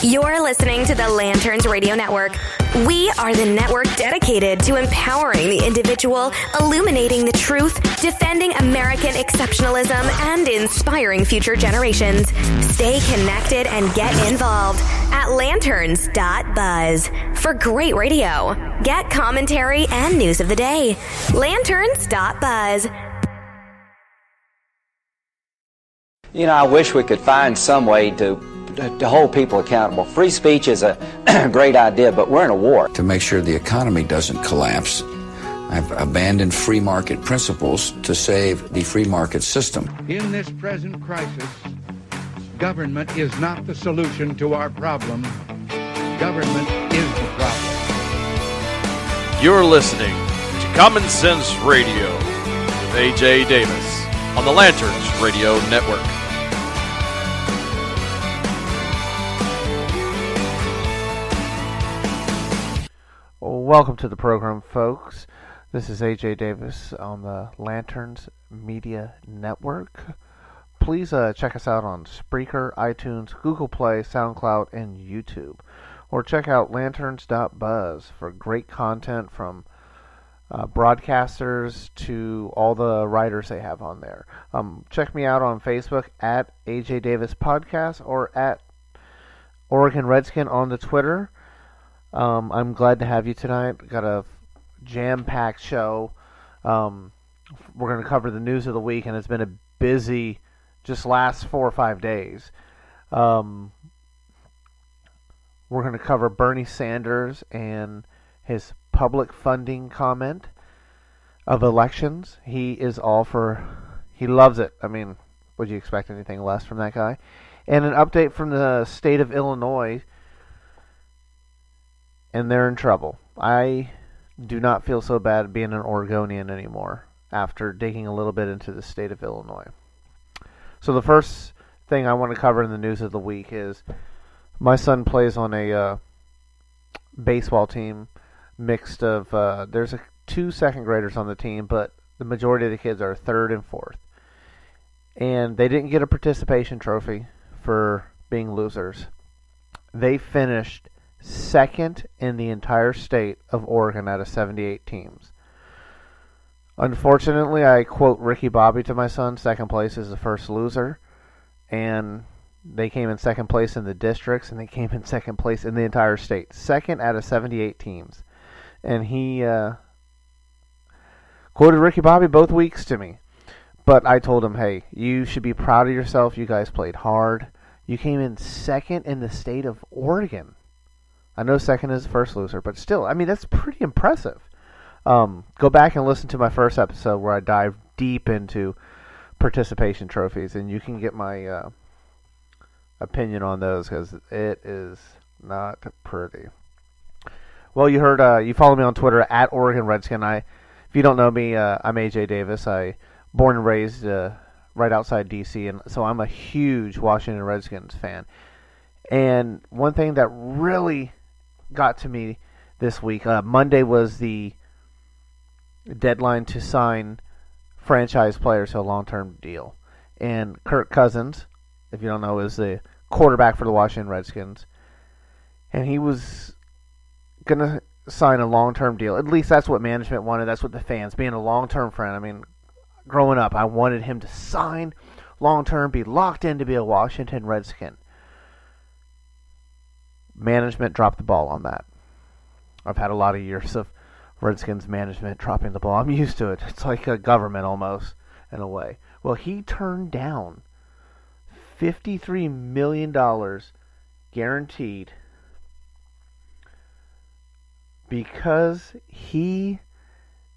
You're listening to the Lanterns Radio Network. We are the network dedicated to empowering the individual, illuminating the truth, defending American exceptionalism, and inspiring future generations. Stay connected and get involved at lanterns.buzz for great radio. Get commentary and news of the day. Lanterns.buzz. You know, I wish we could find some way to hold people accountable. Free speech is a great idea, but we're in a war. To make sure the economy doesn't collapse, I've abandoned free market principles to save the free market system. In this present crisis, government is not the solution to our problem. Government is the problem. You're listening to Common Sense Radio with A.J. Davis on the Lanterns Radio Network. Welcome to the program, folks. This is A.J. Davis on the Lanterns Media Network. Please check us out on Spreaker, iTunes, Google Play, SoundCloud, and YouTube. Or check out lanterns.buzz for great content from broadcasters to all the writers they have on there. Check me out on Facebook at AJ Davis Podcast or at Oregon Redskin on the Twitter. I'm glad to have you tonight. Got a jam-packed show. We're going to cover the news of the week, and it's been a busy just last 4 or 5 days. We're going to cover Bernie Sanders and his public funding comment of elections. He is all for... He loves it. I mean, would you expect anything less from that guy? And an update from the state of Illinois, and they're in trouble. I do not feel so bad being an Oregonian anymore after digging a little bit into the state of Illinois. So the first thing I want to cover in the news of the week is my son plays on a baseball team mixed of, there's 2 second graders on the team, but the majority of the kids are 3rd and 4th. And they didn't get a participation trophy for being losers. They finished 2nd in the entire state of Oregon out of 78 teams. Unfortunately, I quote Ricky Bobby to my son, 2nd place is the first loser, and they came in 2nd place in the districts, and they came in 2nd place in the entire state. 2nd out of 78 teams. And he quoted Ricky Bobby both weeks to me. But I told him, hey, you should be proud of yourself. You guys played hard. You came in 2nd in the state of Oregon. I know 2nd is the first loser, but still, I mean, that's pretty impressive. Go back and listen to my first episode where I dive deep into participation trophies, and you can get my opinion on those because it is not pretty. Well, you heard, you follow me on Twitter at Oregon Redskin. If you don't know me, I'm AJ Davis. I born and raised right outside D.C., and so I'm a huge Washington Redskins fan. And one thing that really got to me this week, Monday was the deadline to sign franchise players to a long-term deal. And Kirk Cousins, if you don't know, is the quarterback for the Washington Redskins. And he was going to sign a long-term deal. At least that's what management wanted. That's what the fans, being a long-term friend. I mean, growing up, I wanted him to sign long-term, be locked in to be a Washington Redskin. Management dropped the ball on that. I've had a lot of years of Redskins management dropping the ball. I'm used to it. It's like a government almost, in a way. Well, he turned down $53 million guaranteed because he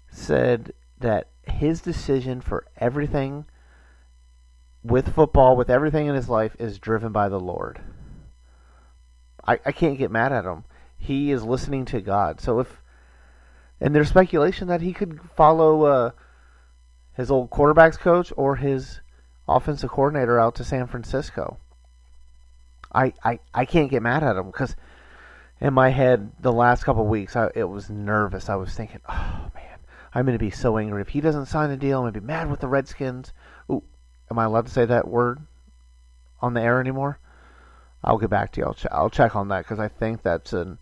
said that his decision for everything with football, with everything in his life, is driven by the Lord. I can't get mad at him. He is listening to God. So and there's speculation that he could follow his old quarterback's coach or his offensive coordinator out to San Francisco. I can't get mad at him because in my head the last couple of weeks it was nervous. I was thinking, oh man, I'm going to be so angry if he doesn't sign a deal. I'm going to be mad with the Redskins. Ooh, am I allowed to say that word on the air anymore? I'll get back to you. I'll check on that because I think that's a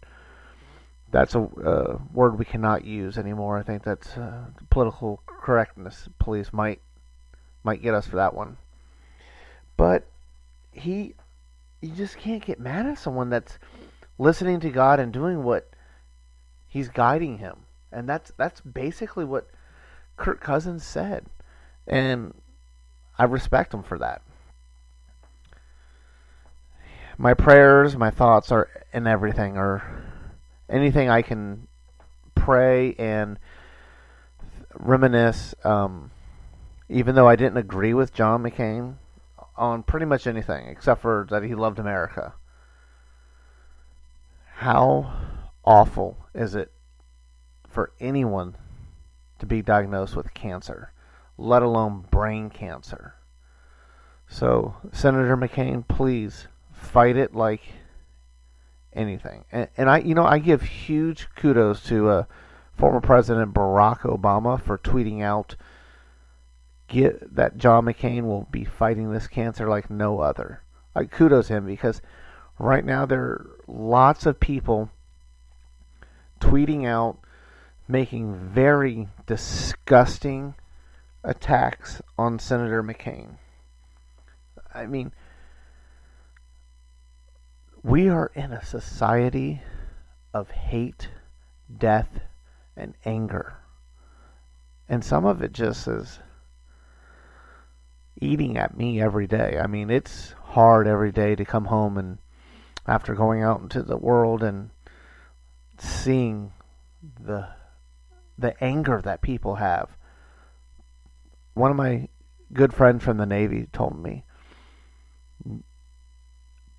word we cannot use anymore. I think that's political correctness. Police might get us for that one. But you just can't get mad at someone that's listening to God and doing what He's guiding him. And that's basically what Kirk Cousins said. And I respect him for that. My prayers, my thoughts are in everything, or anything I can pray and reminisce, even though I didn't agree with John McCain on pretty much anything, except for that he loved America. How awful is it for anyone to be diagnosed with cancer, let alone brain cancer? So, Senator McCain, please fight it like anything. And I give huge kudos to former President Barack Obama for tweeting out that John McCain will be fighting this cancer like no other. Kudos him, because right now there are lots of people tweeting out, making very disgusting attacks on Senator McCain. I mean, we are in a society of hate, death, and anger. And some of it just is eating at me every day. I mean, it's hard every day to come home and after going out into the world and seeing the anger that people have. One of my good friends from the Navy told me,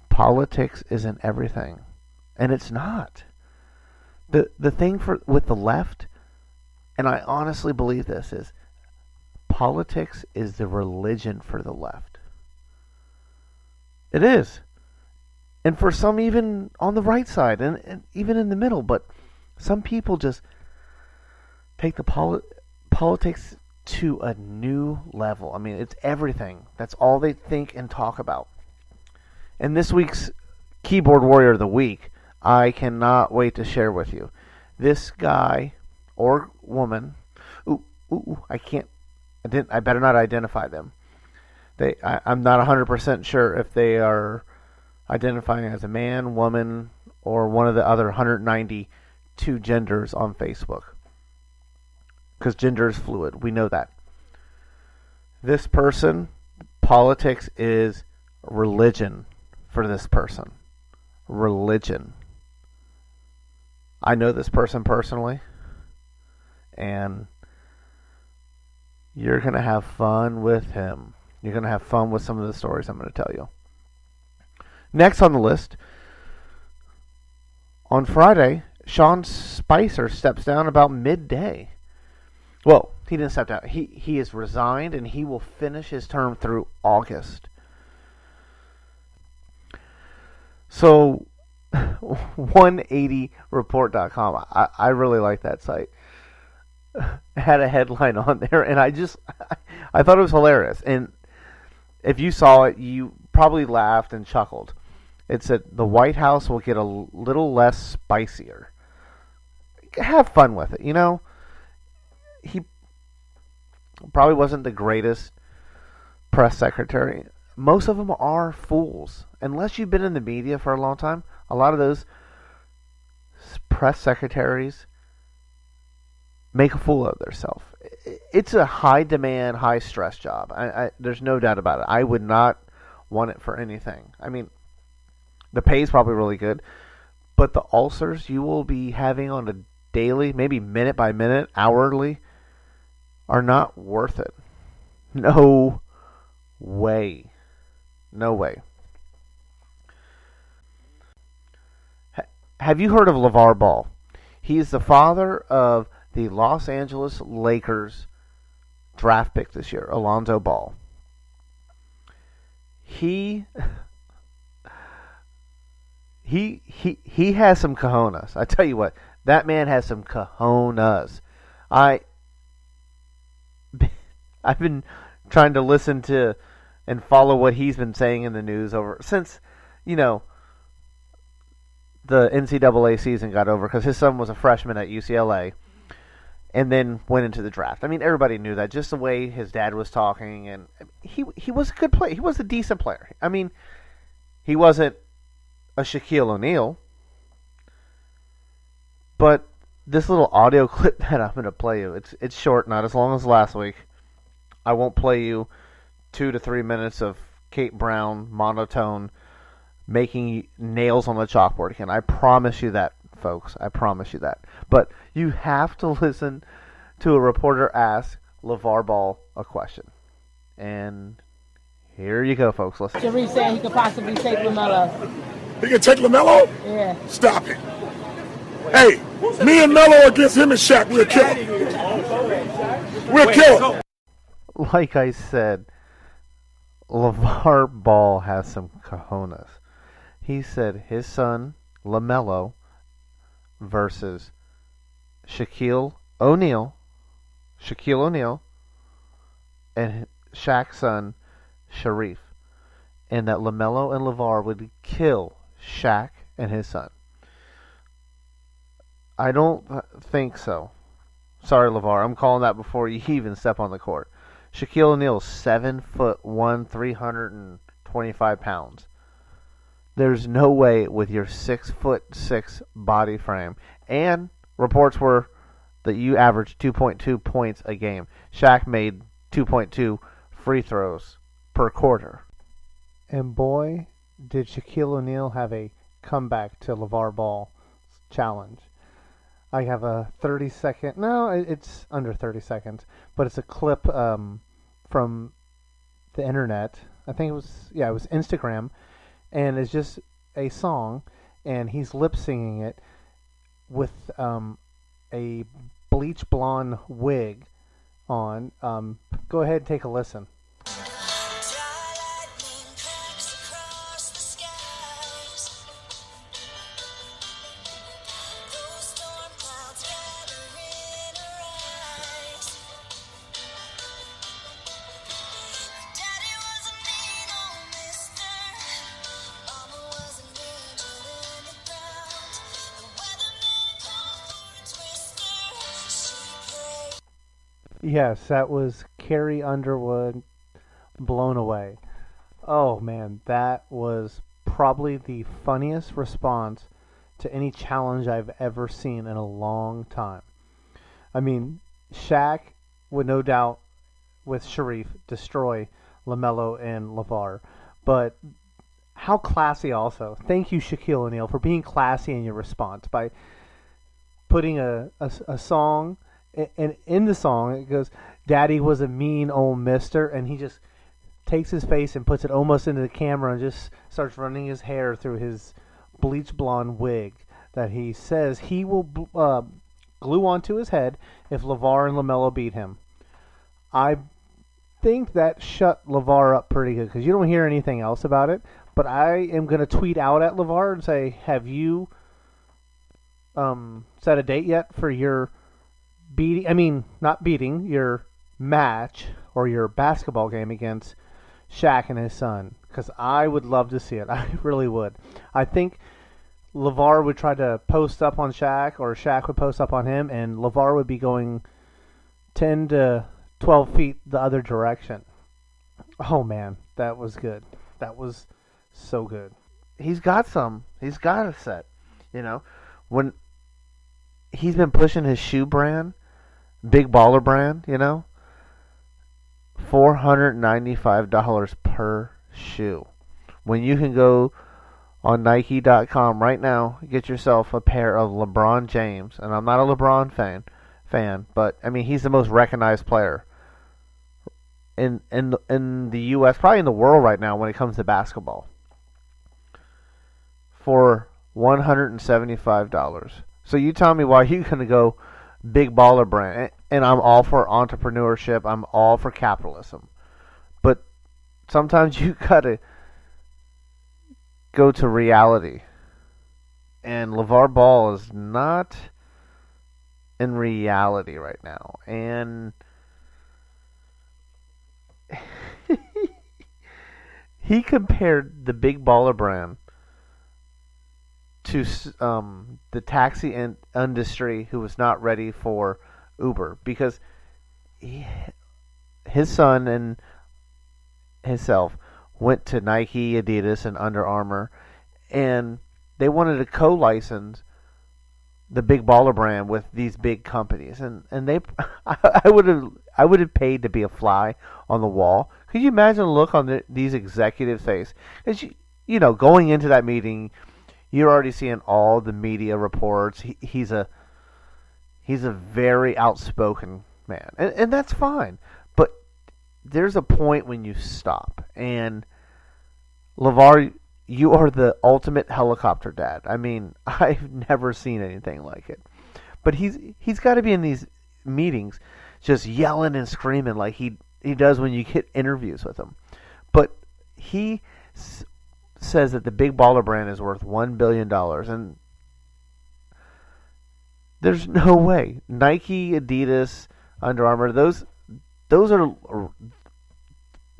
politics isn't everything. And it's not. The thing with the left, and I honestly believe this, is politics is the religion for the left. It is. And for some even on the right side, and even in the middle. But some people just take the politics to a new level. I mean, it's everything. That's all they think and talk about. And this week's Keyboard Warrior of the Week, I cannot wait to share with you. This guy or woman, I better not identify them. I'm not 100% sure if they are identifying as a man, woman, or one of the other 192 genders on Facebook. Because gender is fluid. We know that. This person, politics is religion for this person. Religion. I know this person personally, and you're going to have fun with him. You're going to have fun with some of the stories I'm going to tell you. Next on the list, on Friday, Sean Spicer steps down about midday. Well, he didn't step down. He is resigned, and he will finish his term through August. So, 180report.com, I really like that site. Had a headline on there, and I thought it was hilarious. And if you saw it, you probably laughed and chuckled. It said, the White House will get a little less spicier. Have fun with it, you know? He probably wasn't the greatest press secretary. Most of them are fools. Unless you've been in the media for a long time, a lot of those press secretaries make a fool of themselves. It's a high-demand, high-stress job. There's no doubt about it. I would not want it for anything. I mean, the pay is probably really good, but the ulcers you will be having on a daily, maybe minute by minute, hourly, are not worth it. No way. No way. Have you heard of Lavar Ball? He's the father of the Los Angeles Lakers draft pick this year, Alonzo Ball. He has some cojones. I tell you what, that man has some cojones. I've been trying to listen to and follow what he's been saying in the news since, you know, the NCAA season got over because his son was a freshman at UCLA and then went into the draft. I mean, everybody knew that, just the way his dad was talking, and he was a good player. He was a decent player. I mean, he wasn't a Shaquille O'Neal, but this little audio clip that I'm going to play you, it's short, not as long as last week. I won't play you 2 to 3 minutes of Kate Brown monotone making nails on the chalkboard again. I promise you that, folks. I promise you that. But you have to listen to a reporter ask LeVar Ball a question. And here you go, folks. Listen. Sharif said he could possibly take LaMelo. He can take LaMelo? Yeah. Stop it. Hey, me and Melo against him and Shaq, we'll kill him. We'll kill him. Like I said, LeVar Ball has some cojones. He said his son, LaMelo, versus Shaquille O'Neal, and Shaq's son, Sharif, and that LaMelo and LeVar would kill Shaq and his son. I don't think so. Sorry, LeVar. I'm calling that before you even step on the court. Shaquille O'Neal is 7'1", 325 pounds. There's no way with your 6'6" body frame. And reports were that you averaged 2.2 points a game. Shaq made 2.2 free throws per quarter. And boy, did Shaquille O'Neal have a comeback to LeVar Ball's challenge. I have a 30-second... No, it's under 30 seconds. But it's a clip from the internet. I think it was Instagram. And it's just a song. And he's lip-singing it with a bleach blonde wig on. Go ahead and take a listen. Yes, that was Carrie Underwood, Blown Away. Oh man, that was probably the funniest response to any challenge I've ever seen in a long time. I mean, Shaq would no doubt, with Sharif, destroy LaMelo and LeVar. But how classy also. Thank you, Shaquille O'Neal, for being classy in your response by putting a song... And in the song, it goes, "Daddy was a mean old mister," and he just takes his face and puts it almost into the camera and just starts running his hair through his bleach blonde wig that he says he will glue onto his head if LeVar and LaMelo beat him. I think that shut LeVar up pretty good because you don't hear anything else about it, but I am going to tweet out at LeVar and say, have you set a date yet for your... not beating, your match or your basketball game against Shaq and his son? Because I would love to see it. I really would. I think LeVar would try to post up on Shaq, or Shaq would post up on him, and LeVar would be going 10 to 12 feet the other direction. Oh, man, that was good. That was so good. He's got a set, when he's been pushing his shoe brand, Big Baller brand, $495 per shoe. When you can go on Nike.com right now, get yourself a pair of LeBron James, and I'm not a LeBron fan, but I mean he's the most recognized player in the U.S., probably in the world right now when it comes to basketball, for $175. So you tell me why you're going to go Big Baller brand. And I'm all for entrepreneurship. I'm all for capitalism. But sometimes you got to go to reality. And LeVar Ball is not in reality right now. And he compared the Big Baller brand to the taxi industry who was not ready for Uber, because his son and himself went to Nike, Adidas, and Under Armour, and they wanted to co-license the Big Baller brand with these big companies, and they I would have paid to be a fly on the wall. Could you imagine the look on these executives' face? As you know, going into that meeting, you're already seeing all the media reports. He's a very outspoken man, and that's fine. But there's a point when you stop. And Lavar, you are the ultimate helicopter dad. I mean, I've never seen anything like it. But he's got to be in these meetings just yelling and screaming like he does when you get interviews with him. But he says that the Big Baller brand is worth $1 billion, and there's no way. Nike, Adidas, Under Armour, those are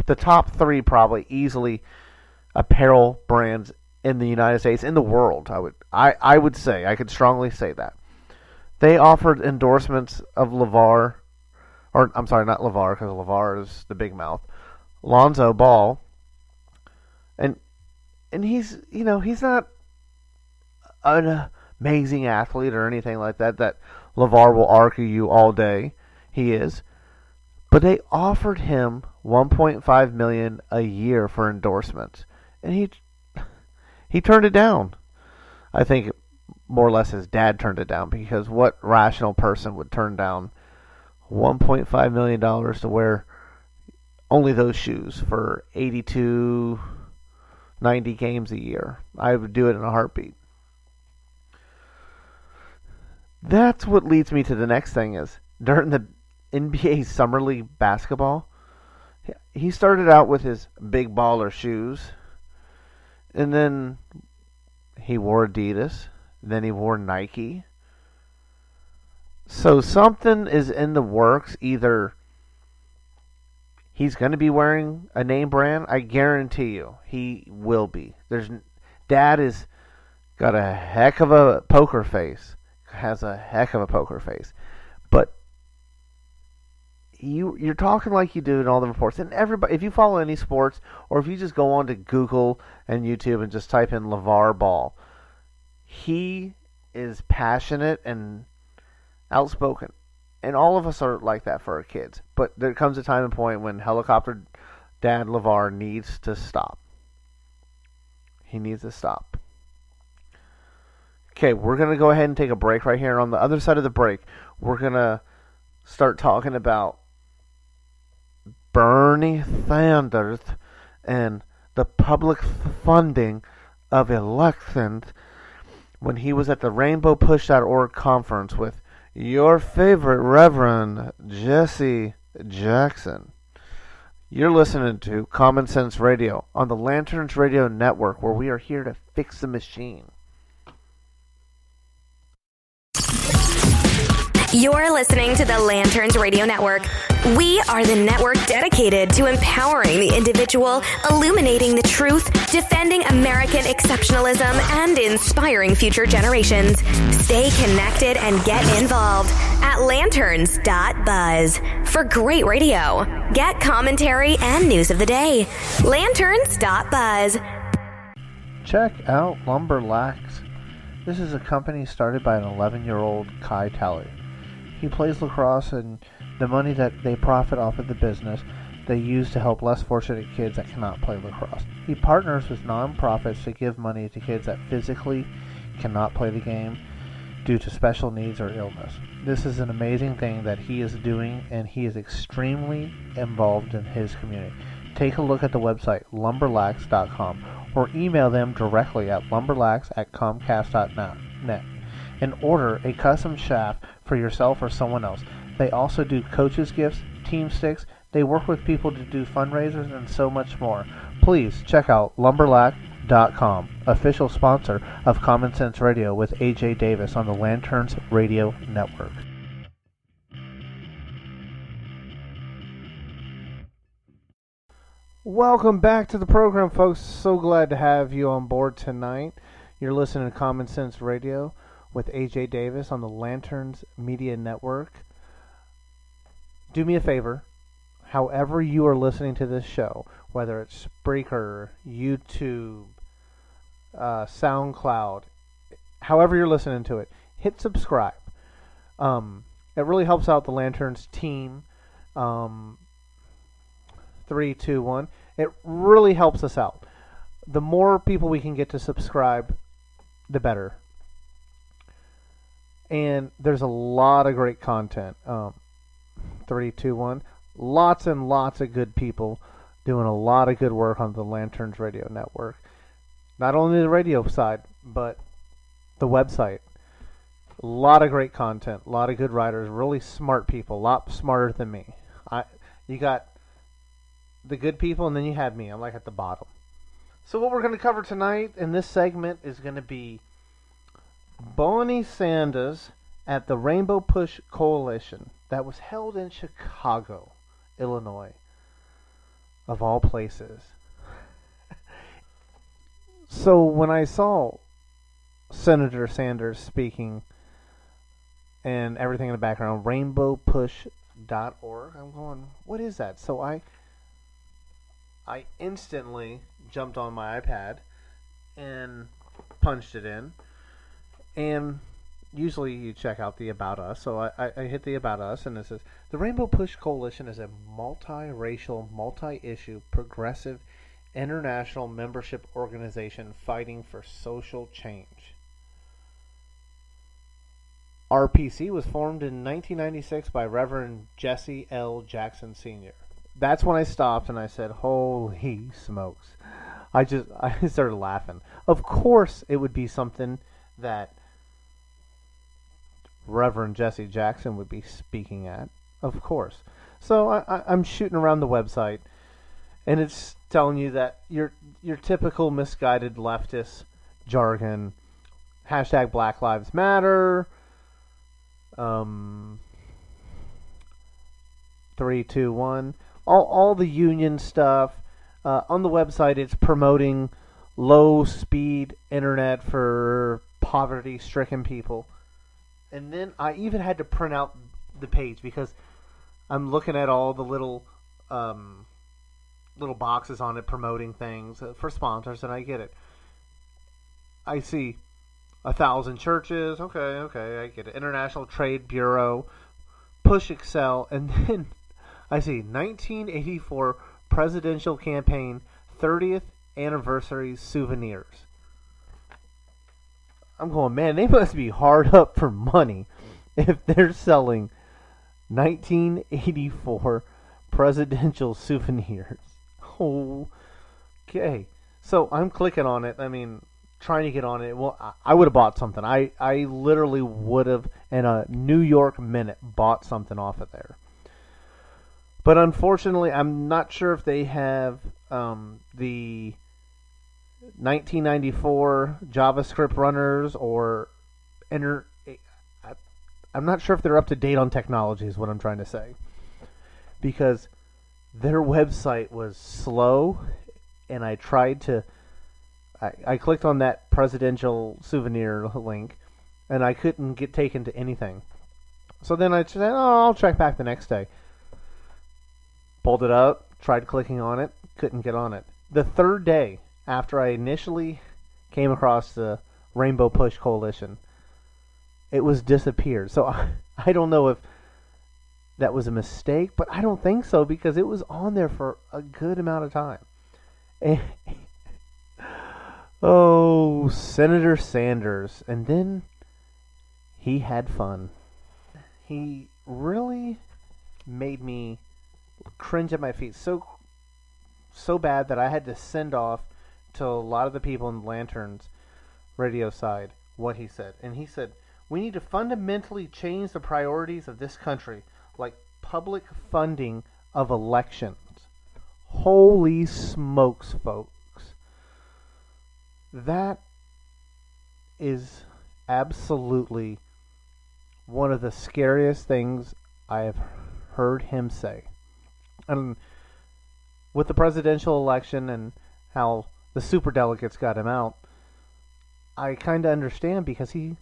the top three probably easily apparel brands in the United States, in the world. I would say, I could strongly say that. They offered endorsements of Lavar, or I'm sorry, not Lavar, because Lavar is the big mouth, Lonzo Ball, and he's not an amazing athlete or anything like that Lavar will argue you all day he is. But they offered him $1.5 million a year for endorsements, and he turned it down. I think more or less his dad turned it down, because what rational person would turn down $1.5 million to wear only those shoes for 82, 90 games a year? I would do it in a heartbeat. That's what leads me to the next thing is, during the NBA Summer League basketball, he started out with his Big Baller shoes, and then he wore Adidas, then he wore Nike. So something is in the works. Either he's going to be wearing a name brand. I guarantee you he will be. Dad is got a heck of a poker face. Has a heck of a poker face. But you're talking like you do in all the reports. And everybody, if you follow any sports, or if you just go on to Google and YouTube and just type in Lavar Ball, he is passionate and outspoken. And all of us are like that for our kids. But there comes a time and point when helicopter dad Lavar needs to stop. He needs to stop. Okay, we're going to go ahead and take a break right here. On the other side of the break, we're going to start talking about Bernie Sanders and the public funding of elections when he was at the RainbowPush.org conference with your favorite Reverend Jesse Jackson. You're listening to Common Sense Radio on the Lanterns Radio Network, where we are here to fix the machine. You're listening to the Lanterns Radio Network. We are the network dedicated to empowering the individual, illuminating the truth, defending American exceptionalism, and inspiring future generations. Stay connected and get involved at lanterns.buzz for great radio. Get commentary and news of the day. Lanterns.buzz. Check out Lumberlax. This is a company started by an 11-year-old Kai Talley. He plays lacrosse, and the money that they profit off of the business, they use to help less fortunate kids that cannot play lacrosse. He partners with nonprofits to give money to kids that physically cannot play the game due to special needs or illness. This is an amazing thing that he is doing, and he is extremely involved in his community. Take a look at the website, lumberlax.com, or email them directly at lumberlax@comcast.net and order a custom shaft for yourself or someone else. They also do coaches gifts, team sticks. They work with people to do fundraisers and so much more. Please check out lumberlax.com, official sponsor of Common Sense Radio with AJ Davis on the Lanterns Radio Network. Welcome back to the program, folks. So glad to have you on board tonight. You're listening to Common Sense Radio with AJ Davis on the Lanterns Media Network. Do me a favor, however you are listening to this show, whether it's Spreaker, YouTube, SoundCloud, however you're listening to it, hit subscribe. It really helps out the Lanterns team. 3, 2, 1. It really helps us out. The more people we can get to subscribe, the better. And there's a lot of great content. 3, 2, 1. Lots and lots of good people doing a lot of good work on the Lanterns Radio Network. Not only the radio side, but the website. A lot of great content, a lot of good writers, really smart people, a lot smarter than me. You got the good people, and then you have me. I'm like at the bottom. So what we're going to cover tonight in this segment is going to be Bernie Sanders at the Rainbow Push Coalition that was held in Chicago, Illinois, of all places. So when I saw Senator Sanders speaking and everything in the background, rainbowpush.org, I'm going, what is that? So I instantly jumped on my iPad and punched it in. And usually you check out the About Us. So I hit the About Us, and it says, the Rainbow Push Coalition is a multiracial, multi-issue, progressive, international membership organization fighting for social change. RPC was formed in 1996 by Reverend Jesse L. Jackson Sr. That's when I stopped and I said, holy smokes. I started laughing. Of course it would be something that Reverend Jesse Jackson would be speaking at. Of course. So I'm shooting around the website, and it's telling you that your typical misguided leftist jargon, hashtag Black Lives Matter, 3, 2, 1, all the union stuff. On the website, it's promoting low-speed internet for poverty-stricken people. And then I even had to print out the page because I'm looking at all the little boxes on it promoting things for sponsors, and I get it. I see 1,000 churches. Okay, I get it. International Trade Bureau, Push Excel, and then I see 1984 presidential campaign 30th anniversary souvenirs. I'm going, man, they must be hard up for money if they're selling 1984 presidential souvenirs. Okay. So I'm clicking on it. I mean, trying to get on it. Well, I would have bought something. I literally would have, in a New York minute, bought something off of there. But unfortunately, I'm not sure if they have the 1994 JavaScript runners or I'm not sure if they're up to date on technology is what I'm trying to say. Because their website was slow, and I tried to... I clicked on that presidential souvenir link, and I couldn't get taken to anything. So then I said, I'll check back the next day. Pulled it up, tried clicking on it, couldn't get on it. The third day after I initially came across the Rainbow Push Coalition, it was disappeared. So I don't know if that was a mistake, but I don't think so because it was on there for a good amount of time. And oh, Senator Sanders. And then he had fun. He really made me cringe at my feet so bad that I had to send off to a lot of the people in the Lanterns radio side what he said. And he said, we need to fundamentally change the priorities of this country, like public funding of elections. Holy smokes, folks. That is absolutely one of the scariest things I have heard him say. And with the presidential election and how the superdelegates got him out, I kind of understand because he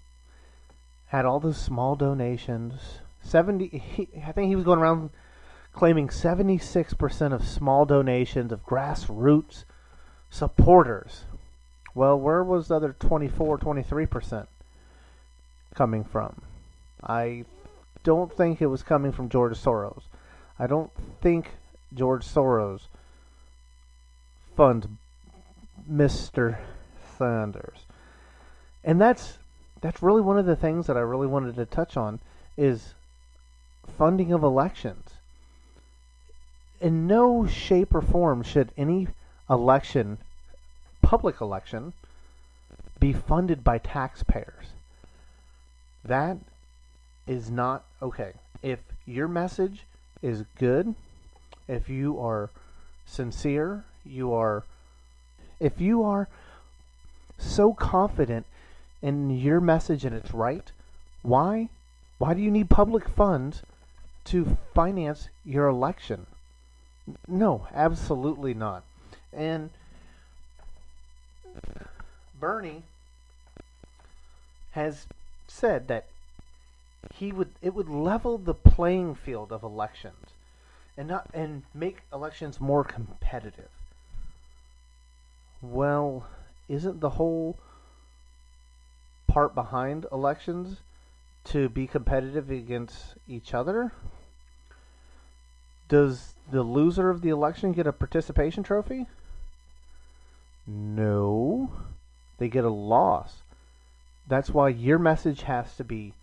had all those small donations. I think he was going around claiming 76% of small donations of grassroots supporters. Well, where was the other 24, 23% coming from? I don't think it was coming from George Soros. I don't think George Soros funds Mr. Sanders. And that's really one of the things that I really wanted to touch on is funding of elections. In no shape or form should any election, public election, be funded by taxpayers. That is not okay. If your message is good, if you are sincere, if you are so confident in your message and it's right, why do you need public funds to finance your election? No, absolutely not. And Bernie has said that it would level the playing field of elections and make elections more competitive. Well, isn't the whole part behind elections to be competitive against each other? Does the loser of the election get a participation trophy? No. They get a loss. That's why your message has to be,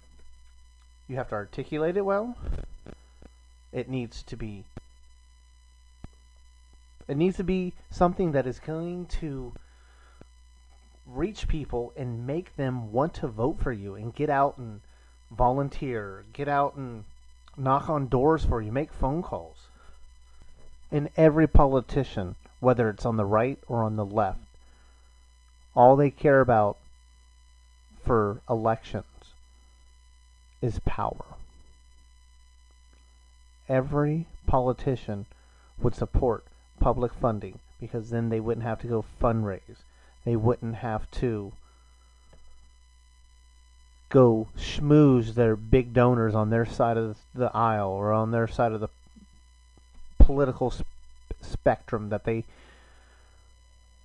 you have to articulate it well. It needs to be something that is going to reach people and make them want to vote for you and get out and volunteer, get out and knock on doors for you, make phone calls. And every politician, whether it's on the right or on the left, all they care about for elections is power. Every politician would support public funding because then they wouldn't have to go fundraise. They wouldn't have to go schmooze their big donors on their side of the aisle or on their side of the political spectrum that they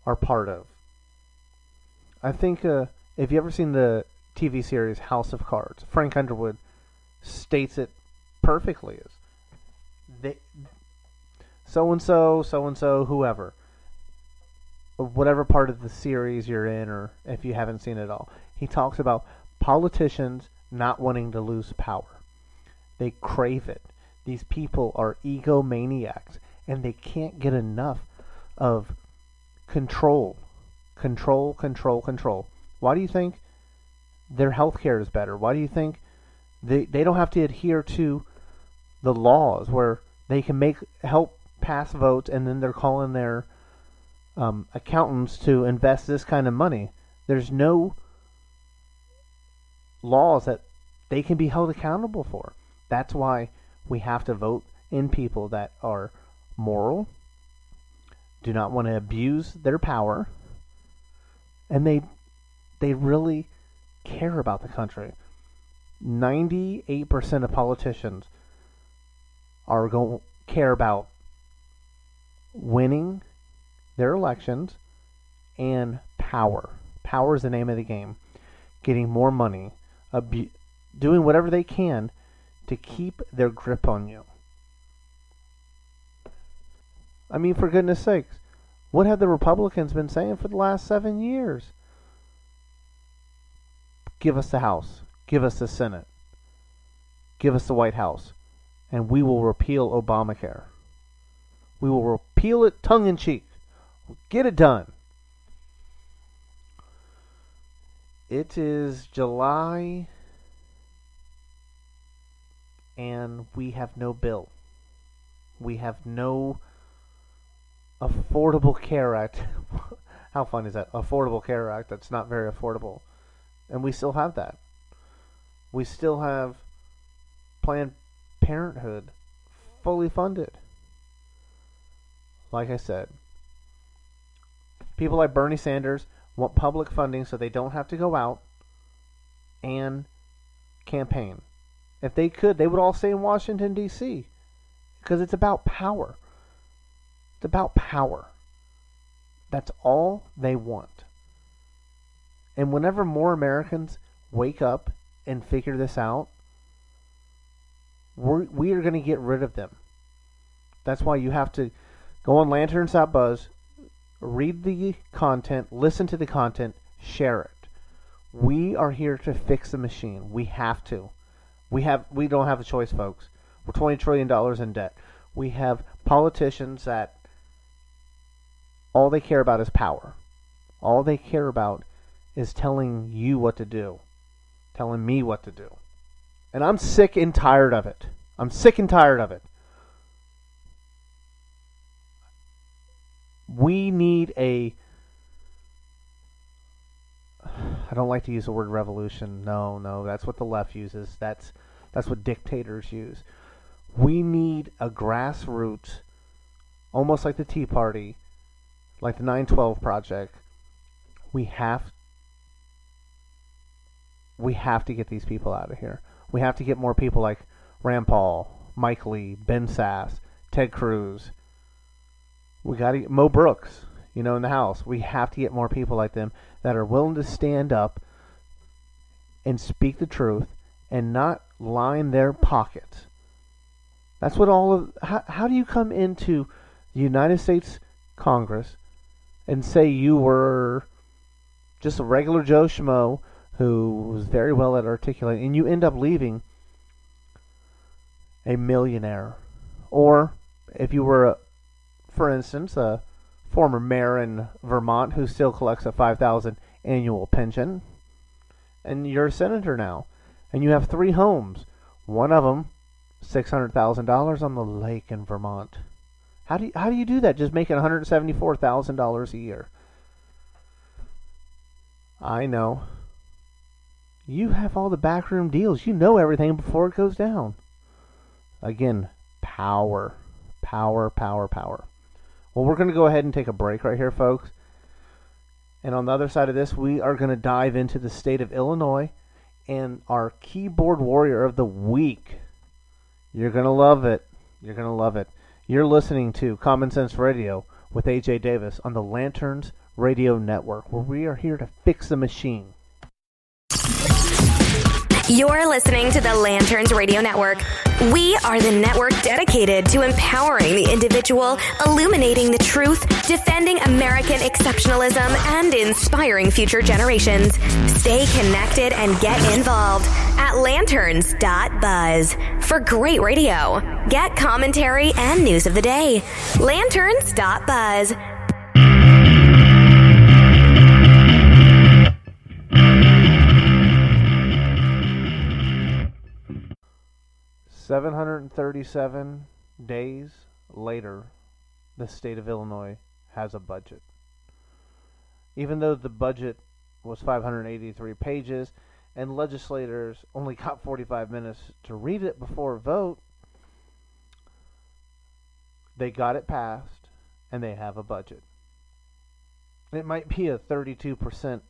are part of. I think if you ever seen the TV series House of Cards, Frank Underwood states it perfectly. So-and-so, whoever. Whatever part of the series you're in, or if you haven't seen it all, he talks about politicians not wanting to lose power. They crave it. These people are egomaniacs, and they can't get enough of control. Control. Why do you think their health care is better? Why do you think they don't have to adhere to the laws where they can help pass votes, and then they're calling their accountants to invest this kind of money? There's no laws that they can be held accountable for. That's why we have to vote in people that are moral, do not want to abuse their power, and they really care about the country. 98% of politicians are going to care about winning their elections and power. Power is the name of the game. Getting more money, doing whatever they can to keep their grip on you. I mean, for goodness sakes, what have the Republicans been saying for the last 7 years? Give us the House. Give us the Senate. Give us the White House. And we will repeal Obamacare. We will repeal it tongue-in-cheek. We'll get it done. It is July, and we have no bill. We have no Affordable Care Act. How fun is that? Affordable Care Act. That's not very affordable. And we still have that. We still have Planned Parenthood fully funded. Like I said, people like Bernie Sanders want public funding so they don't have to go out and campaign. If they could, they would all stay in Washington, D.C. because it's about power. It's about power. That's all they want. And whenever more Americans wake up and figure this out, we are going to get rid of them. That's why you have to go on lanterns.buzz, read the content, listen to the content, share it. We are here to fix the machine. We have to. We don't have a choice, folks. We're $20 trillion in debt. We have politicians that all they care about is power. All they care about is telling you what to do. Telling me what to do. And I'm sick and tired of it. I'm sick and tired of it. We need I don't like to use the word revolution. No, that's what the left uses. That's what dictators use. We need a grassroots, almost like the Tea Party, like the 9/12 Project. We have to get these people out of here. We have to get more people like Rand Paul, Mike Lee, Ben Sass, Ted Cruz. We got to get Mo Brooks, in the House. We have to get more people like them that are willing to stand up and speak the truth and not line their pockets. That's what how do you come into the United States Congress and say you were just a regular Joe Schmo who was very well at articulating, and you end up leaving a millionaire? Or if you were, for instance, a former mayor in Vermont who still collects a $5,000 annual pension, and you're a senator now, and you have 3 homes, one of them $600,000 on the lake in Vermont. How do you do that? Just making $174,000 a year. I know. You have all the backroom deals. You know everything before it goes down. Again, power. Power, power, power. Well, we're going to go ahead and take a break right here, folks. And on the other side of this, we are going to dive into the state of Illinois and our keyboard warrior of the week. You're going to love it. You're going to love it. You're listening to Common Sense Radio with AJ Davis on the Lanterns Radio Network, where we are here to fix the machine. You're listening to the Lanterns Radio Network. We are the network dedicated to empowering the individual, illuminating the truth, defending American exceptionalism, and inspiring future generations. Stay connected and get involved at lanterns.buzz for great radio. Get commentary and news of the day. Lanterns.buzz. $737 days later, the state of Illinois has a budget. Even though the budget was 583 pages and legislators only got 45 minutes to read it before a vote, they got it passed and they have a budget. It might be a 32%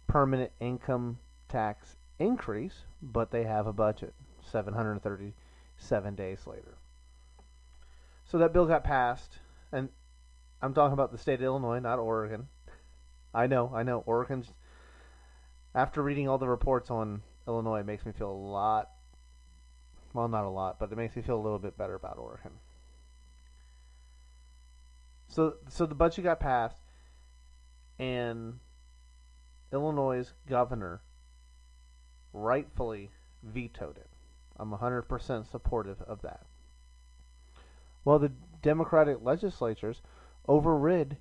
permanent income tax increase, but they have a budget. 737 days later. So that bill got passed, and I'm talking about the state of Illinois, not Oregon. I know. Oregon's, after reading all the reports on Illinois, it makes me feel a lot, well, not a lot, but it makes me feel a little bit better about Oregon. So the budget got passed, and Illinois' governor rightfully vetoed it. I'm 100% supportive of that. Well, the Democratic legislatures overrid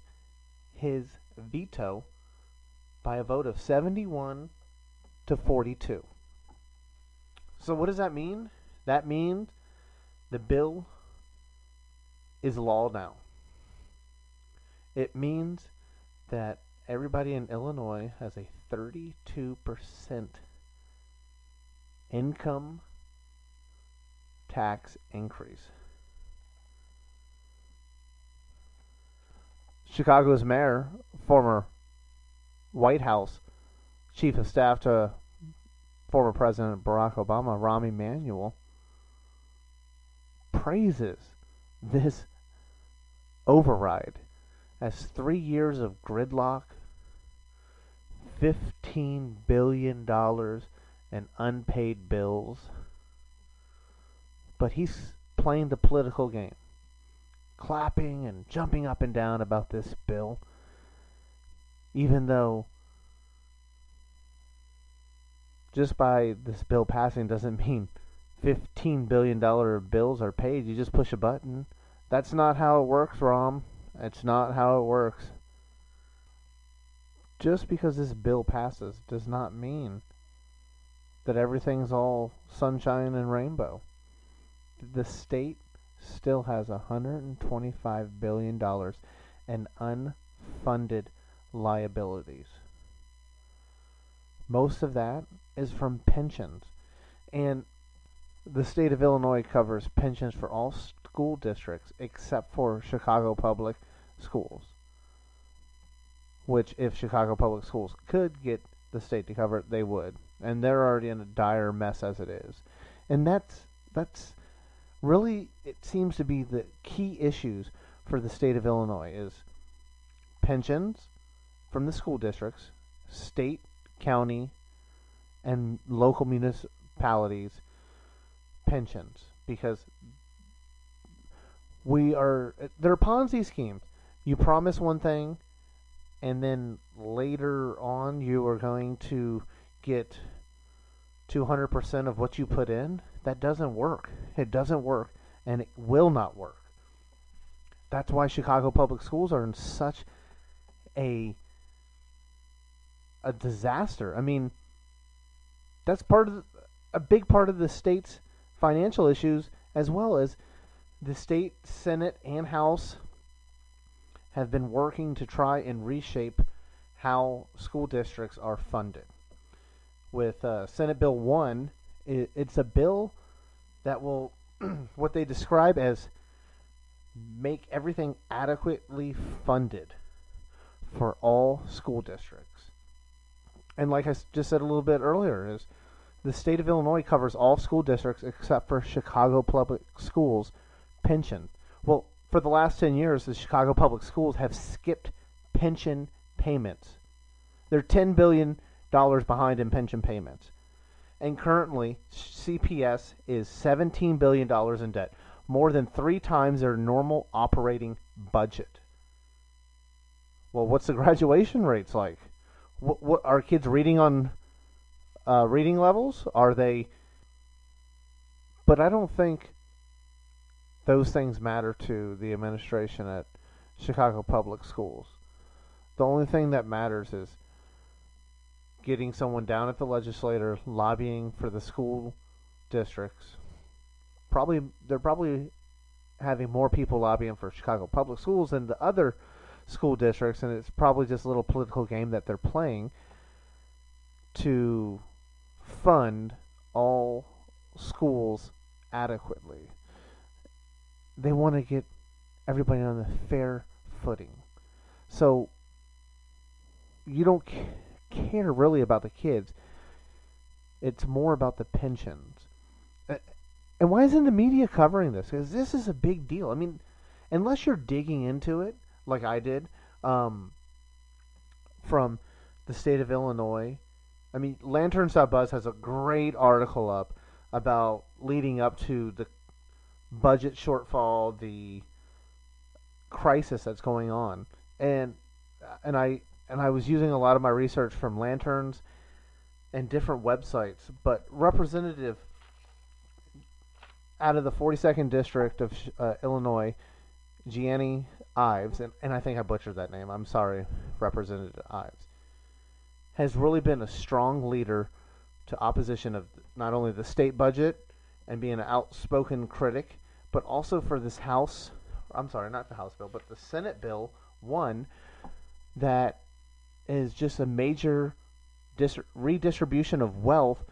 his veto by a vote of 71 to 42. So what does that mean? That means the bill is law now. It means that everybody in Illinois has a 32% income tax increase. Chicago's mayor, former White House Chief of Staff to former President Barack Obama, Rahm Emanuel, praises this override as 3 years of gridlock, $15 billion in unpaid bills. But he's playing the political game, clapping and jumping up and down about this bill, even though just by this bill passing doesn't mean $15 billion bills are paid. You just push a button. That's not how it works, Rom. It's not how it works. Just because this bill passes does not mean that everything's all sunshine and rainbow. The state still has $125 billion in unfunded liabilities. Most of that is from pensions. And the state of Illinois covers pensions for all school districts except for Chicago Public Schools. Which, if Chicago Public Schools could get the state to cover it, they would. And they're already in a dire mess as it is. And that's really, it seems to be the key issues for the state of Illinois is pensions from the school districts, state, county, and local municipalities pensions, because they're Ponzi schemes. You promise one thing, and then later on you are going to get 200% of what you put in. That doesn't work. It doesn't work, and it will not work. That's why Chicago Public Schools are in such a disaster. I mean, that's a big part of the state's financial issues, as well as the state Senate and House have been working to try and reshape how school districts are funded. With Senate Bill 1, it's a bill that will, what they describe as, make everything adequately funded for all school districts. And like I just said a little bit earlier, is the state of Illinois covers all school districts except for Chicago Public Schools pension. Well, for the last 10 years, the Chicago Public Schools have skipped pension payments. They're $10 billion behind in pension payments. And currently, CPS is $17 billion in debt, more than 3 times their normal operating budget. Well, what's the graduation rates like? What are kids reading on reading levels? Are they? But I don't think those things matter to the administration at Chicago Public Schools. The only thing that matters is getting someone down at the legislature lobbying for the school districts. They're probably having more people lobbying for Chicago Public Schools than the other school districts, and it's probably just a little political game that they're playing to fund all schools adequately. They want to get everybody on a fair footing. So you don't care really about the kids. It's more about the pensions. And why isn't the media covering this? Because this is a big deal. I mean, unless you're digging into it, like I did, from the state of Illinois. I mean, Lanterns.buzz has a great article up about leading up to the budget shortfall, the crisis that's going on, and I was using a lot of my research from Lanterns and different websites, but representative out of the 42nd district of Illinois, Gianni Ives, and I think I butchered that name. I'm sorry, Representative Ives, has really been a strong leader to opposition of not only the state budget and being an outspoken critic, but also for this House, I'm sorry, not the House bill, but the Senate Bill 1 that is just a major redistribution of wealth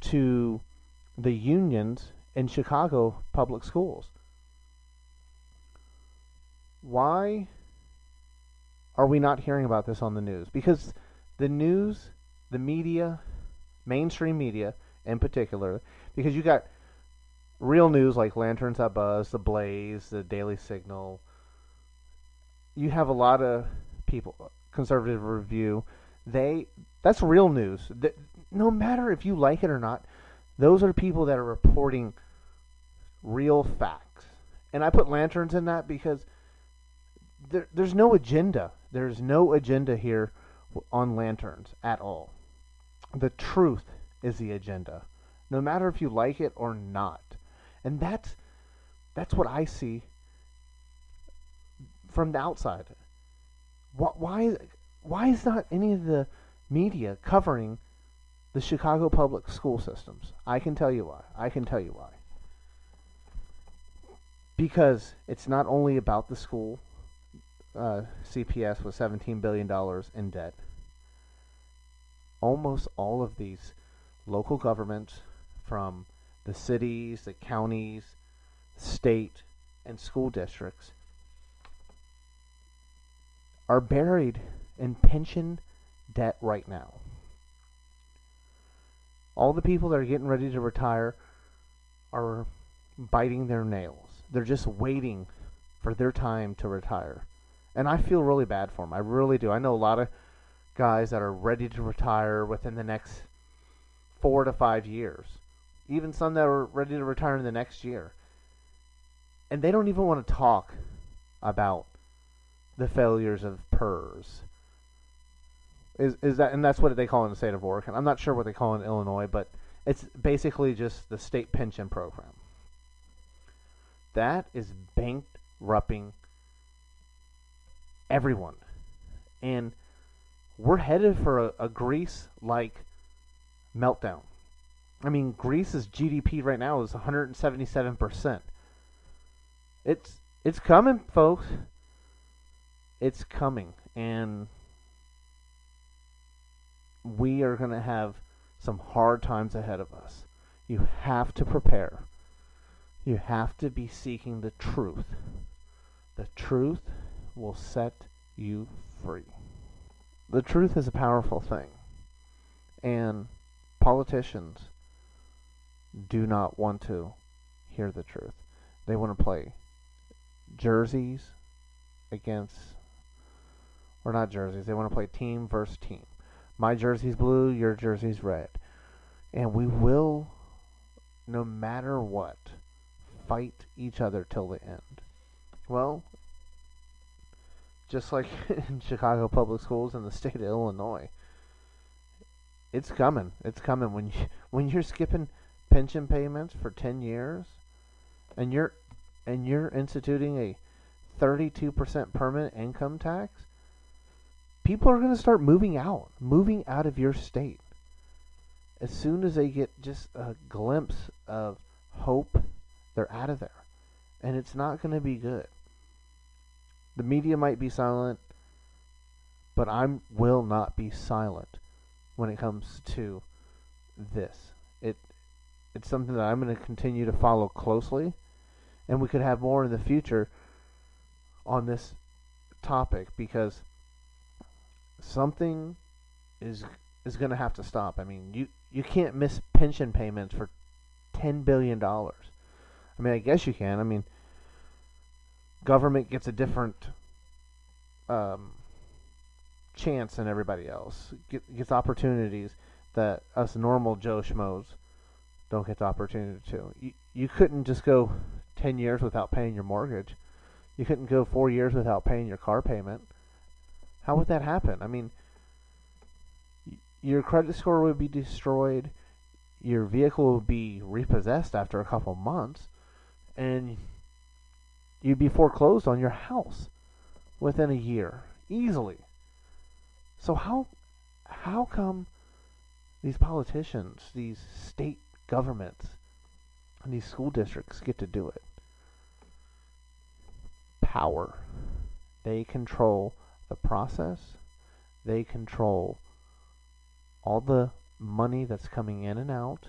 to the unions in Chicago public schools. Why are we not hearing about this on the news? Because the news, the media, mainstream media in particular, because you got real news like Lanterns That Buzz, The Blaze, The Daily Signal. You have a lot of people, Conservative Review, that's real news. No matter if you like it or not, those are people that are reporting real facts. And I put Lanterns in that because there's no agenda. There's no agenda here on Lanterns at all. The truth is the agenda, no matter if you like it or not. And that's what I see from the outside. Why is not any of the media covering the Chicago public school systems? I can tell you why. Because it's not only about the school. CPS was $17 billion in debt. Almost all of these local governments, from the cities, the counties, state, and school districts, are buried in pension debt right now. All the people that are getting ready to retire are biting their nails. They're just waiting for their time to retire. And I feel really bad for them. I really do. I know a lot of guys that are ready to retire within the next 4 to 5 years. Even some that are ready to retire in the next year. And they don't even want to talk about the failures of PERS. Is that, and that's what they call it in the state of Oregon. I'm not sure what they call it in Illinois, but it's basically just the state pension program. That is bankrupting everyone. And we're headed for a Greece-like meltdown. I mean, Greece's GDP right now is 177%. It's coming, folks. It's coming. And we are going to have some hard times ahead of us. You have to prepare. You have to be seeking the truth. The truth will set you free. The truth is a powerful thing. And politicians do not want to hear the truth. They want to play jerseys against, or not jerseys, they want to play team versus team. My jersey's blue, your jersey's red. And we will, no matter what, fight each other till the end. Well, just like in Chicago public schools and the state of Illinois, it's coming. It's coming. When you're skipping pension payments for 10 years, and you're instituting a 32% permanent income tax, people are going to start moving out of your state. As soon as they get just a glimpse of hope, they're out of there. And it's not going to be good. The media might be silent, but I will not be silent when it comes to this. It's something that I'm going to continue to follow closely, and we could have more in the future on this topic, because something is going to have to stop. I mean, you can't miss pension payments for $10 billion. I mean, I guess you can. I mean, government gets a different chance than everybody else. Gets opportunities that us normal Joe Schmoes don't get the opportunity to. You couldn't just go 10 years without paying your mortgage. You couldn't go 4 years without paying your car payment. How would that happen? I mean, your credit score would be destroyed. Your vehicle would be repossessed after a couple months. And you'd be foreclosed on your house within a year, easily. So how come these politicians, these state governments, and these school districts get to do it? Power. They control the process. They control all the money that's coming in and out,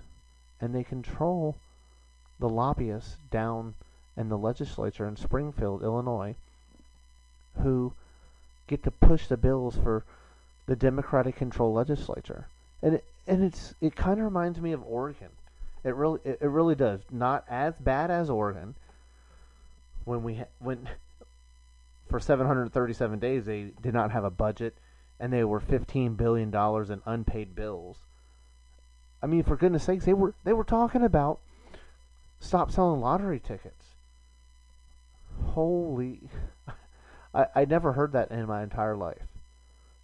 and they control the lobbyists down in the legislature in Springfield, Illinois, who get to push the bills for the Democratic-controlled legislature, and it kind of reminds me of Oregon. It really does. Not as bad as Oregon. When for 737 days they did not have a budget, and they were $15 billion in unpaid bills. I mean, for goodness sakes, they were talking about stop selling lottery tickets. Holy, I never heard that in my entire life.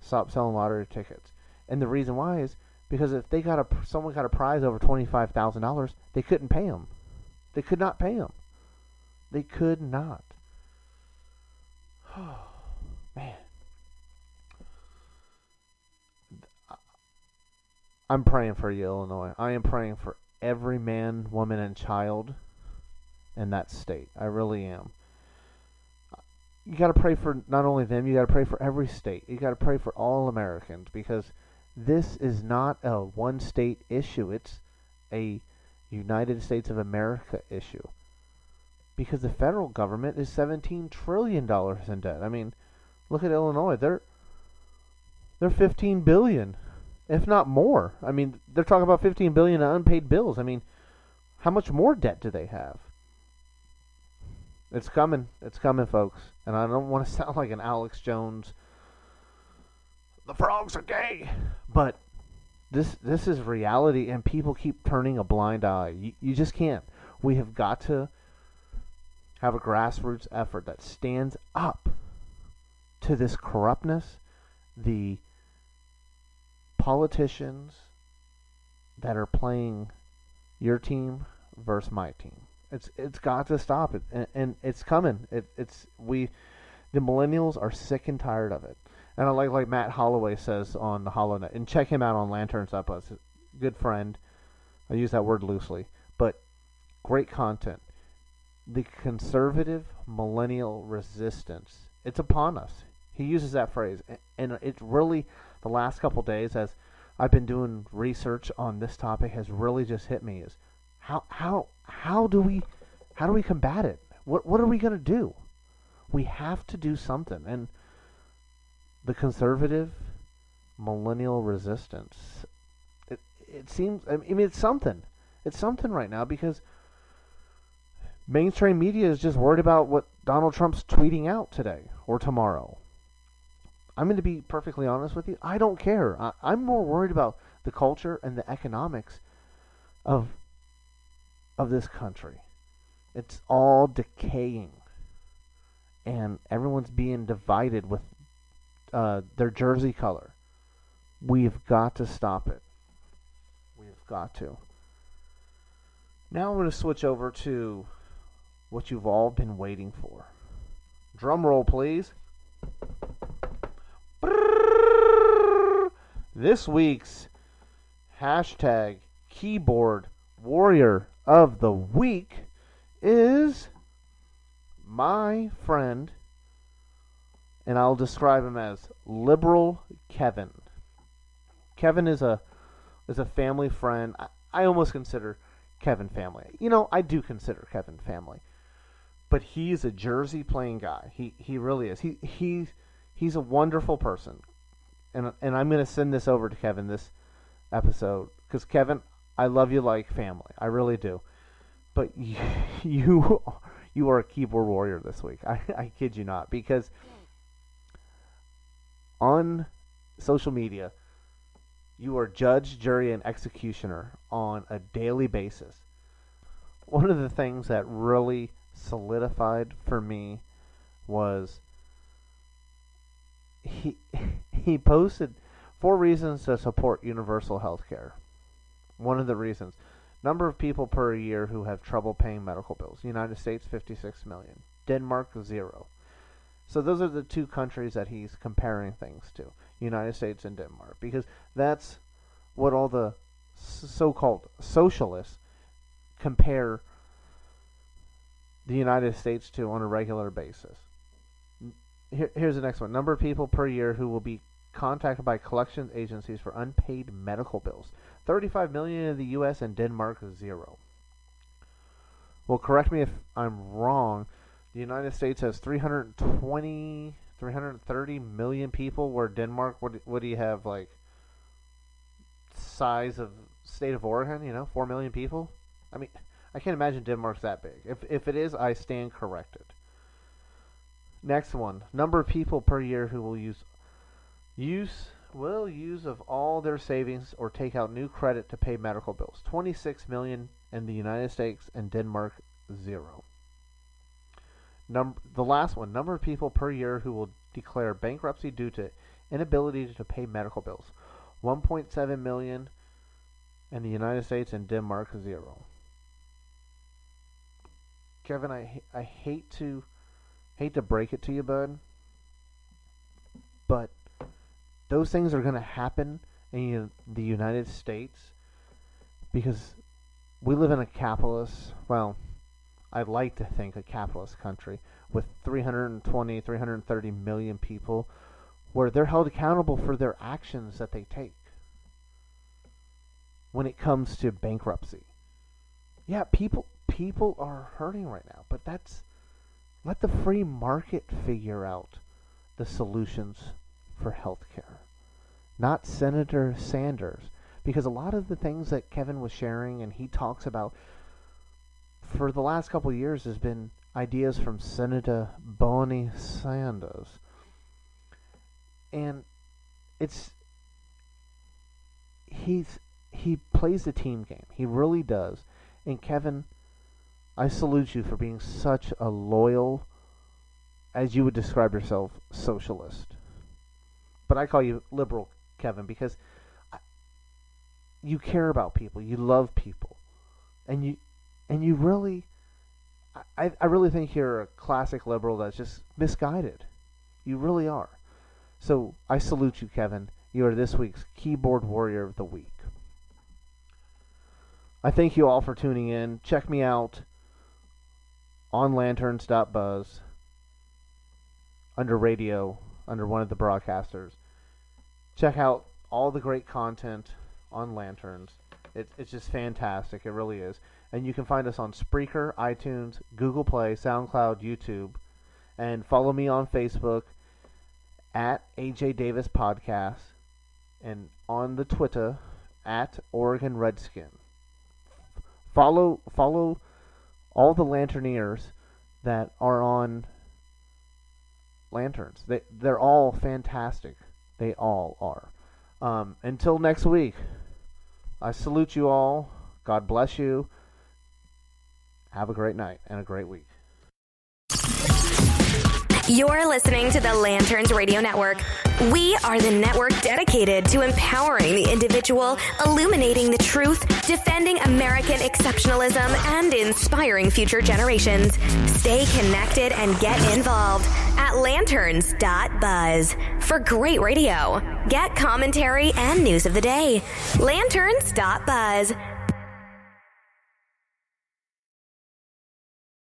Stop selling lottery tickets, and the reason why is because if someone got a prize over $25,000, they couldn't pay them. They could not pay them. They could not. Oh, man. I'm praying for you, Illinois. I am praying for every man, woman, and child in that state. I really am. You got to pray for not only them, you got to pray for every state. You got to pray for all Americans, because this is not a one-state issue. It's a United States of America issue. Because the federal government is $17 trillion in debt. I mean, look at Illinois. They're $15 billion, if not more. I mean, they're talking about $15 billion in unpaid bills. I mean, how much more debt do they have? It's coming. It's coming, folks. And I don't want to sound like an Alex Jones, the frogs are gay. But this is reality, and people keep turning a blind eye. You just can't. We have got to have a grassroots effort that stands up to this corruptness, the politicians that are playing your team versus my team. It's got to stop it, and it's coming. The millennials are sick and tired of it. And I like Matt Holloway says on the HoloNet, and check him out on Lanterns Up Us. Good friend. I use that word loosely, but great content. The conservative millennial resistance, it's upon us. He uses that phrase, and it's really, the last couple days as I've been doing research on this topic, has really just hit me. Is how do we combat it? What are we going to do? We have to do something. And the conservative millennial resistance, it seems, I mean, it's something. It's something right now, because mainstream media is just worried about what Donald Trump's tweeting out today or tomorrow. I'm going to be perfectly honest with you. I don't care. I'm more worried about the culture and the economics of this country. It's all decaying, and everyone's being divided with their jersey color. We've got to stop it. We've got to. Now I'm going to switch over to what you've all been waiting for. Drum roll, please. This week's hashtag keyboard warrior of the week is my friend, and I'll describe him as Liberal Kevin. Kevin is a family friend. I almost consider Kevin family. You know, I do consider Kevin family. But he's a Jersey playing guy. He really is. He's a wonderful person. And I'm going to send this over to Kevin this episode, because Kevin, I love you like family. I really do. But you are a keyboard warrior this week. I kid you not, because on social media, you are judge, jury, and executioner on a daily basis. One of the things that really solidified for me was he posted 4 reasons to support universal health care. One of the reasons: number of people per year who have trouble paying medical bills. United States, 56 million. Denmark, 0. So those are the 2 countries that he's comparing things to, United States and Denmark, because that's what all the so-called socialists compare the United States to on a regular basis. Here's the next one. Number of people per year who will be contacted by collection agencies for unpaid medical bills. 35 million in the U.S. and Denmark, 0. Well, correct me if I'm wrong. The United States has 320 330 million people, where Denmark, what do you have, like, size of state of Oregon, 4 million people? I mean, I can't imagine Denmark's that big. If it is, I stand corrected. Next one, number of people per year who will use of all their savings or take out new credit to pay medical bills. 26 million in the United States, and Denmark 0. The last one, number of people per year who will declare bankruptcy due to inability to pay medical bills. 1.7 million in the United States, and Denmark 0. Kevin, I hate to break it to you, bud, but those things are going to happen in the United States because we live in a capitalist, well, I'd like to think a capitalist country with 330 million people where they're held accountable for their actions that they take when it comes to bankruptcy. Yeah, people are hurting right now, but let the free market figure out the solutions for healthcare, not Senator Sanders, because a lot of the things that Kevin was sharing and he talks about for the last couple of years has been ideas from Senator Bernie Sanders. And he plays the team game. He really does. And Kevin, I salute you for being such a loyal, as you would describe yourself, socialist. But I call you liberal, Kevin, because you care about people, you love people, and you really, I really think you're a classic liberal that's just misguided. You really are. So I salute you, Kevin. You are this week's Keyboard Warrior of the Week. I thank you all for tuning in. Check me out on lanterns.buzz under radio, under one of the broadcasters. Check out all the great content on Lanterns. It's just fantastic. It really is. And you can find us on Spreaker, iTunes, Google Play, SoundCloud, YouTube. And follow me on Facebook at AJ Davis Podcast. And on the Twitter at Oregon Redskin. Follow all the Lanterneers that are on Lanterns. They're all fantastic. They all are. Until next week, I salute you all. God bless you. Have a great night and a great week. You're listening to the Lanterns Radio Network. We are the network dedicated to empowering the individual, illuminating the truth, defending American exceptionalism, and inspiring future generations. Stay connected and get involved at lanterns.buzz for great radio. Get commentary and news of the day. Lanterns.buzz.